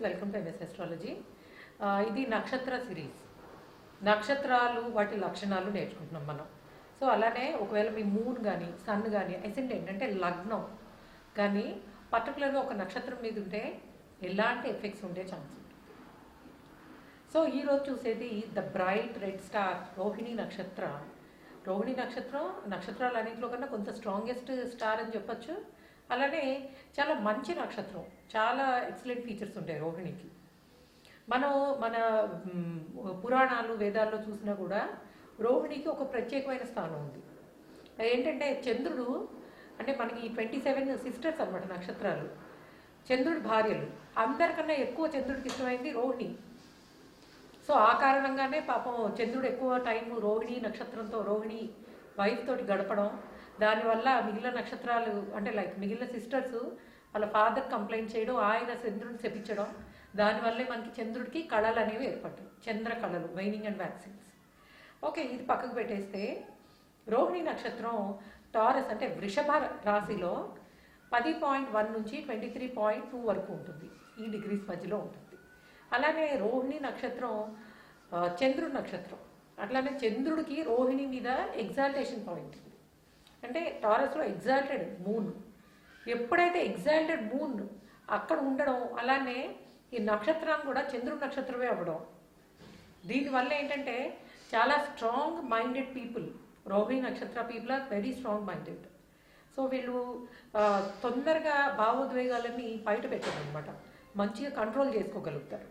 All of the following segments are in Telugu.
Welcome to MS astrology. ఇది నక్షత్ర సిరీస్. నక్షత్రాలు వాటి లక్షణాలు నేర్చుకుంటున్నాం మనం. సో అలానే ఒకవేళ మీ మూన్ కానీ సన్ కానీ అసెండెంట్ అంటే లగ్నం కానీ పర్టికులర్గా ఒక నక్షత్రం మీద ఉంటే ఎలాంటి ఎఫెక్ట్స్ ఉండే ఛాన్స్ ఉంటుంది. సో ఈరోజు చూసేది the bright red star Rohini నక్షత్ర. రోహిణి నక్షత్రం నక్షత్రాలు అన్నింటిలో కన్నా కొంత స్ట్రాంగెస్ట్ స్టార్ అని చెప్పచ్చు. అలానే చాలా మంచి నక్షత్రం, చాలా ఎక్సలెంట్ ఫీచర్స్ ఉంటాయి రోహిణికి. మనం మన పురాణాలు వేదాల్లో చూసినా కూడా రోహిణికి ఒక ప్రత్యేకమైన స్థానం ఉంది. ఏంటంటే చంద్రుడు అంటే మనకి 27 సిస్టర్స్ అనమాట నక్షత్రాలు, చంద్రుడి భార్యలు. అందరికన్నా ఎక్కువ చంద్రుడికి ఇష్టమైంది రోహిణి. సో ఆ కారణంగానే పాపం చంద్రుడు ఎక్కువ టైం రోహిణి నక్షత్రంతో రోహిణి వైఫ్ తోటి గడపడం, దానివల్ల మిగిలిన నక్షత్రాలు అంటే లైక్ మిగిలిన సిస్టర్స్ వాళ్ళ ఫాదర్ కంప్లైంట్ చేయడం, ఆయన చంద్రుడిని చెప్పించడం, దానివల్లే మనకి చంద్రుడికి కళలు అనేవి ఏర్పడ్డాయి, చంద్ర కళలు, వైనింగ్ అండ్ వ్యాక్సిన్స్. ఓకే, ఇది పక్కకు పెట్టేస్తే రోహిణి నక్షత్రం టారస్ అంటే వృషభ రాశిలో 10.1 నుంచి 23.2 వరకు ఉంటుంది, ఈ డిగ్రీస్ మధ్యలో ఉంటుంది. అలానే రోహిణి నక్షత్రం చంద్రుడి నక్షత్రం. అట్లానే చంద్రుడికి రోహిణి మీద ఎగ్జాల్టేషన్ పాయింట్ ఉంది. అంటే టారస్లో ఎగ్జాల్టెడ్ మూన్, ఎప్పుడైతే ఎగ్జాల్టెడ్ మూన్ అక్కడ ఉండడం, అలానే ఈ నక్షత్రాన్ని కూడా చంద్రుడి నక్షత్రమే అవ్వడం, దీనివల్ల ఏంటంటే చాలా స్ట్రాంగ్ మైండెడ్ పీపుల్. రోహిణి నక్షత్ర people are very strong minded. So వీళ్ళు తొందరగా భావోద్వేగాలని బయట పెట్టడం అనమాట, మంచిగా కంట్రోల్ చేసుకోగలుగుతారు.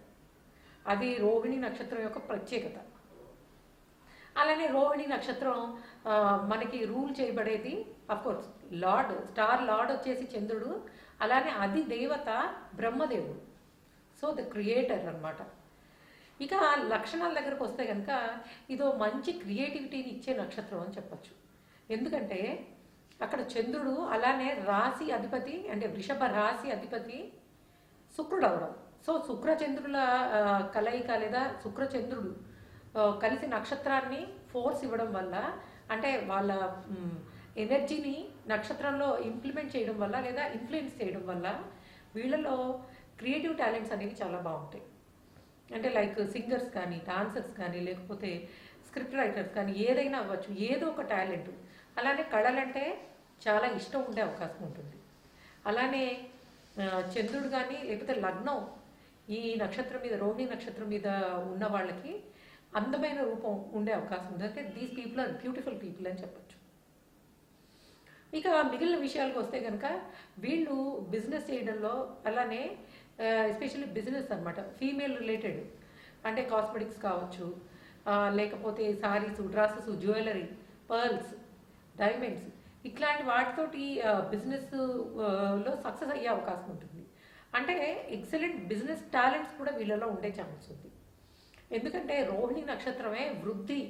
అది రోహిణి నక్షత్రం యొక్క ప్రత్యేకత. అలానే రోహిణి నక్షత్రం మనకి రూల్ చేయబడేది అఫ్కోర్స్ లార్డ్, స్టార్ లార్డ్ వచ్చేసి చంద్రుడు, అలానే అది దేవత బ్రహ్మదేవుడు. సో ద క్రియేటర్ అనమాట. ఇక లక్షణాల దగ్గరకు వస్తే కనుక ఇదో మంచి క్రియేటివిటీని ఇచ్చే నక్షత్రం అని చెప్పచ్చు. ఎందుకంటే అక్కడ చంద్రుడు, అలానే రాశి అధిపతి అంటే వృషభ రాశి అధిపతి శుక్రుడు అవడం. సో శుక్రచంద్రుల కలయిక లేదా శుక్రచంద్రుడు కలిసి నక్షత్రాన్ని ఫోర్స్ ఇవ్వడం వల్ల, అంటే వాళ్ళ ఎనర్జీని నక్షత్రంలో ఇంప్లిమెంట్ చేయడం వల్ల లేదా ఇన్ఫ్లుయెన్స్ చేయడం వల్ల వీళ్ళలో క్రియేటివ్ టాలెంట్స్ అనేవి చాలా బాగుంటాయి. అంటే లైక్ సింగర్స్ కానీ, డాన్సర్స్ కానీ, లేకపోతే స్క్రిప్ట్ రైటర్స్ కానీ, ఏదైనా అవ్వచ్చు, ఏదో ఒక టాలెంట్. అలానే కళలంటే చాలా ఇష్టం ఉండే అవకాశం ఉంటుంది. అలానే చంద్రుడు కానీ లేకపోతే లగ్నం ఈ నక్షత్రం మీద, రోహిణి నక్షత్రం మీద ఉన్న వాళ్ళకి అందమైన రూపం ఉండే అవకాశం ఉంది. అంటే these people are beautiful people అని చెప్పచ్చు. ఇక మిగిలిన విషయాలకు వస్తే కనుక వీళ్ళు బిజినెస్ చేయడంలో, అలానే ఎస్పెషల్లీ బిజినెస్ అనమాట, ఫీమేల్ రిలేటెడ్ అంటే కాస్మెటిక్స్ కావచ్చు, లేకపోతే saris, dresses, jewellery, pearls, diamonds, ఇట్లాంటి వాటితోటి బిజినెస్లో సక్సెస్ అయ్యే అవకాశం ఉంటుంది. అంటే ఎక్సలెంట్ బిజినెస్ టాలెంట్స్ కూడా వీళ్ళలో ఉండే ఛాన్స్ ఉంది. ఎందుకంటే రోహిణి నక్షత్రమే వృద్ధి,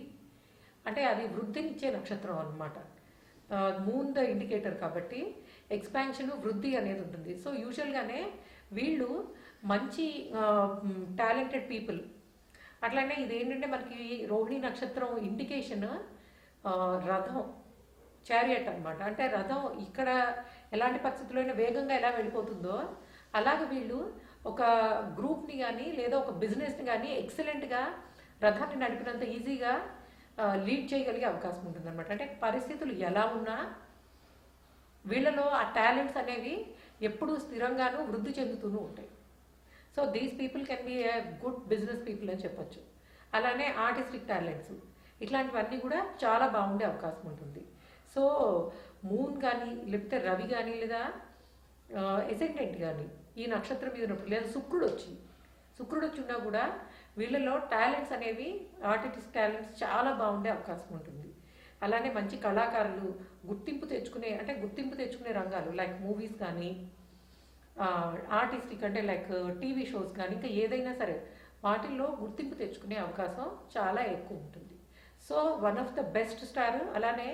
అంటే అది వృద్ధినిచ్చే నక్షత్రం అనమాట. మూన్ ద ఇండికేటర్ కాబట్టి ఎక్స్పాన్షన్, వృద్ధి అనేది ఉంటుంది. సో యూజువల్గానే వీళ్ళు మంచి టాలెంటెడ్ పీపుల్. అట్లానే ఇదేంటంటే మనకి రోహిణి నక్షత్రం ఇండికేషన్ రథం, చారియట్ అనమాట. అంటే రథం ఇక్కడ ఎలాంటి పరిస్థితుల్లో వేగంగా ఎలా వెళ్ళిపోతుందో అలాగే వీళ్ళు ఒక గ్రూప్ని కానీ లేదా ఒక బిజినెస్ని కానీ ఎక్సలెంట్గా రథాన్ని నడిపినంత ఈజీగా లీడ్ చేయగలిగే అవకాశం ఉంటుంది అనమాట. అంటే పరిస్థితులు ఎలా ఉన్నా వీళ్ళలో ఆ టాలెంట్స్ అనేవి ఎప్పుడూ స్థిరంగానూ వృద్ధి చెందుతూనే ఉంటాయి. So these people can be a good business people అని చెప్పచ్చు. అలానే ఆర్టిస్టిక్ టాలెంట్స్ ఇట్లాంటివన్నీ కూడా చాలా బాగుండే అవకాశం ఉంటుంది. సో మూన్ కానీ లేకపోతే రవి కానీ లేదా ఎసెండెంట్ కానీ ఈ నక్షత్రం మీద ఉన్నప్పుడు, లేదా శుక్రుడు వచ్చి ఉన్నా కూడా వీళ్ళలో టాలెంట్స్ అనేవి, ఆర్టిస్టిక్ టాలెంట్స్ చాలా బాగుండే అవకాశం ఉంటుంది. అలానే మంచి కళాకారులు, గుర్తింపు తెచ్చుకునే రంగాలు లైక్ మూవీస్ కానీ, ఆర్టిస్టిక్ అంటే లైక్ టీవీ షోస్ కానీ, ఇంకా ఏదైనా సరే వాటిల్లో గుర్తింపు తెచ్చుకునే అవకాశం చాలా ఎక్కువ ఉంటుంది. So one of the best star. అలానే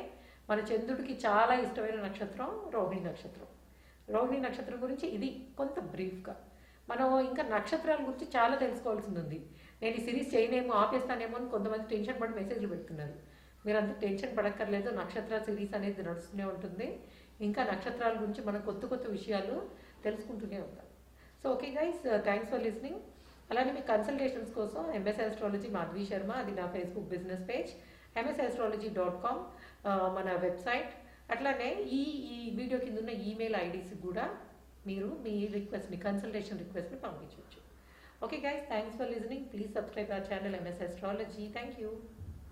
మన చంద్రుడికి చాలా ఇష్టమైన నక్షత్రం రోహిణి నక్షత్రం. రోహిణి నక్షత్రం గురించి ఇది కొంత బ్రీఫ్గా. మనం ఇంకా నక్షత్రాల గురించి చాలా తెలుసుకోవాల్సింది ఉంది. నేను ఈ సిరీస్ చేయనేమో, ఆపేస్తానేమో అని కొంతమంది టెన్షన్ పడి మెసేజ్లు పెడుతున్నారు. మీరు అంత టెన్షన్ పడక్కర్లేదు, నక్షత్ర సిరీస్ అనేది నడుస్తూనే ఉంటుంది. ఇంకా నక్షత్రాల గురించి మనం కొత్త విషయాలు తెలుసుకుంటూనే ఉంటాం. So okay guys, thanks for listening. అలానే మీ కన్సల్టేషన్స్ కోసం ఎంఎస్ ఆస్ట్రాలజీ మాధవి శర్మ, అది నా ఫేస్బుక్ బిజినెస్ పేజ్, msastrology.com మన వెబ్సైట్. అట్లానే ఈ ఈ వీడియో కింద ఉన్న ఈమెయిల్ ఐడీస్ కూడా మీరు మీ రిక్వెస్ట్ని, కన్సల్టేషన్ రిక్వెస్ట్ని పంపించవచ్చు. Okay guys, thanks for listening. Please subscribe our channel MS Astrology. Thank you.